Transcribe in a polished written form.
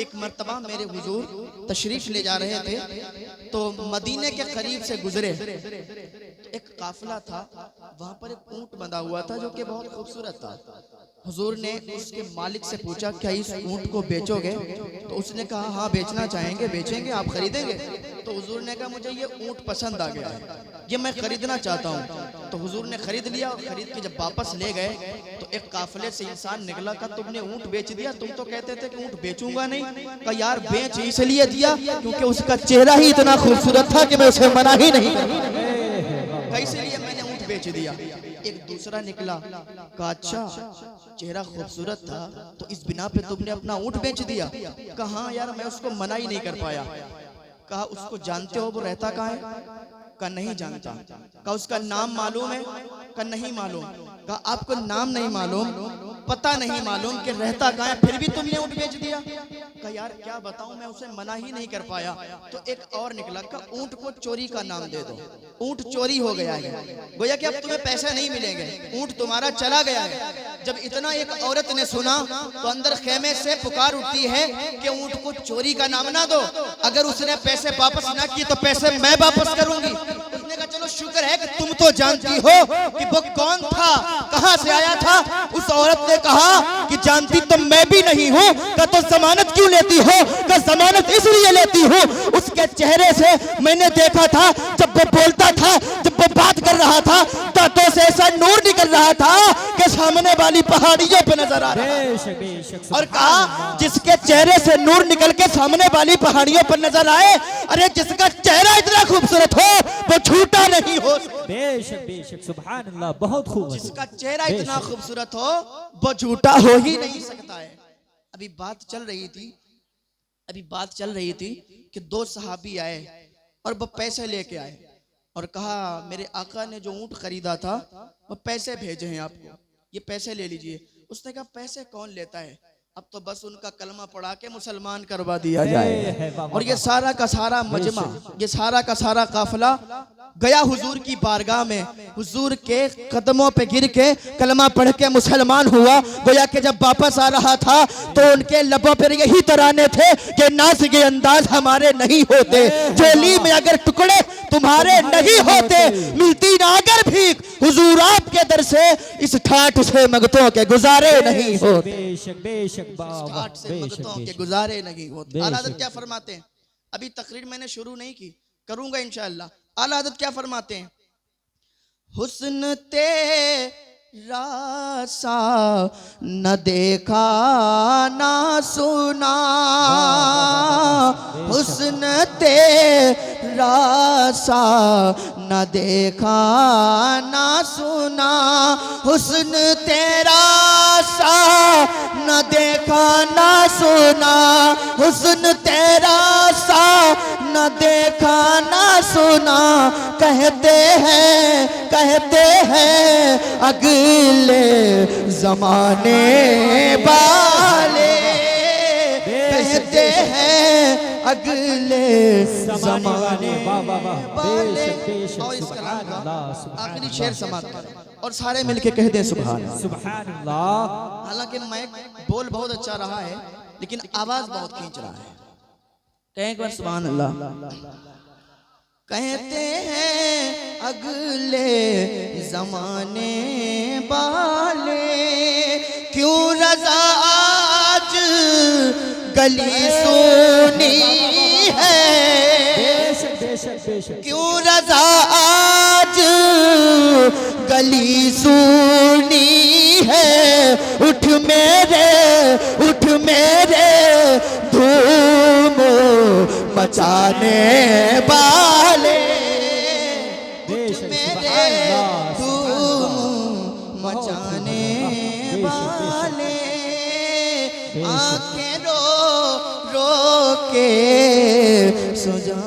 एक मर्तबा मेरे हुजूर तशरीफ ले जा रहे थे तो मदीने के करीब से गुजरे तो एक काफिला था, वहां पर एक ऊंट बंधा हुआ था जो कि बहुत खूबसूरत था। हुजूर ने उसके मालिक से पूछा क्या इस ऊंट को बेचोगे? तो उसने कहा हाँ बेचना चाहेंगे, बेचेंगे, आप खरीदेंगे? तो हुजूर ने कहा मुझे ये ऊंट पसंद आ गया है, ये मैं खरीदना चाहता हूँ। तो हुजूर ने खरीद लिया और खरीद के जब वापस ले गए तो एक काफिले से इंसान निकला, कहा तुमने ऊंट बेच दिया, तुम तो कहते थे कि ऊंट बेचूंगा नहीं। कहा यार बेच इसलिए दिया क्योंकि उसका चेहरा ही इतना खूबसूरत था कि मैं उसे मना ही नहीं करूंगा, इसलिए मैंने ऊंट बेच दिया। एक दूसरा निकला, कहा अच्छा चेहरा खूबसूरत था तो इस बिना पे तुमने अपना ऊंट बेच दिया? कहा हाँ यार मैं उसको मना ही नहीं कर पाया। कहा उसको जानते हो वो रहता कहाँ है? का नहीं जानता। कहा उसका नाम मालूम है? का नहीं मालूम। कहा आपको नाम नहीं मालूम, पता नहीं मालूम कि रहता कहाँ है, फिर भी तुमने ऊंट बेच दिया? कहा यार क्या बताऊं, मैं उसे मना ही नहीं कर पाया। तो एक और निकला, कहा ऊंट को चोरी का नाम दे दो, ऊंट चोरी हो गया है, गोया कि अब तुम्हें पैसे नहीं मिलेंगे, ऊंट तुम्हारा चला गया है। जब इतना एक औरत ने सुना तो अंदर खेमे से पुकार उठती है कि ऊंट को चोरी का नाम ना दो, अगर उसने पैसे वापस ना किए तो पैसे मैं वापस करूंगी। उसने कहा चलो शुक्र है कि तुम तो जानती हो कि वो कौन था, कहां से आया था। उस औरत ने कहा कि जानती तो मैं भी नहीं हूं। का तो जमानत क्यों लेती हो? का जमानत इसलिए लेती हूं, उसके चेहरे से मैंने देखा था जब वो बोलता था, जब वो बात कर रहा था दांतों से ऐसा नूर निकल रहा था कि सामने वाली पहाड़ियों पे नजर आ रहा है। और कहा जिसके चेहरे से नूर निकल के सामने वाली पहाड़ियों पर नजर आए, अरे जिसका चेहरा इतना खूबसूरत हो वो झूठा नहीं हो। बेशक बेशक सुभान अल्लाह, बहुत खूब। जिसका चेहरा इतना खूबसूरत हो वो झूठा हो ही नहीं सकता है। अभी बात चल रही थी कि दो सहाबी आए और वो पैसे लेके आए और कहा मेरे आका ने जो ऊंट खरीदा था वो पैसे भेजे हैं आपको, ये पैसे ले लीजिए। उसने कहा पैसे कौन लेता है, अब तो बस उनका कलमा पढ़ा के मुसलमान करवा दिया जाए। और ये सारा का सारा मजमा, ये सारा का सारा काफिला गया हुजूर की बारगाह में, हुजूर के कदमों पे गिर के कलमा पढ़ के मुसलमान हुआ। गोया कि जब वापस आ रहा था तो उनके लबों पर यही तराने थे कि नाज के अंदाज हमारे नहीं होते, झोली में अगर टुकड़े तुम्हारे नहीं होते, मिलती ना अगर भीख हुजूर आपके दर से, इस ठाठ से मगतों के गुजारे नहीं होते। बेशक बेशक बाबा, ठाठ से मगतों के गुजारे नहीं होते। आला हज़रत क्या फरमाते हैं? अभी तकरीर मैंने शुरू नहीं की, करूंगा इंशाअल्लाह। आला हज़रत क्या फरमाते हैं? हुस्न तेरा सा न देखा ना सुना, हुस्न तेरा सा न देखा ना सुना, हुस्न तेरा सा न देखा ना सुना, हुस्न तेरा सा न देखा ना सुना। कहते हैं अगले जमाने वाले, कहते हैं अगले जमाने वाले। और इसका आखिरी शेर समाप्त करें और सारे मिलके कह दें सुभान अल्लाह। हालांकि माइक बोल बहुत अच्छा रहा है लेकिन आवाज बहुत खींच रहा है। कहें एक बार सुभान अल्लाह। कहते हैं अगले जमाने वाले, क्यों रज़ा आज गली सुनी है, क्यों रज़ा आज गली सुनी है। उठ मेरे धूम मचाने वाले, उठ मेरे धूम मचाने वाले, आंखें रो रो के सुजा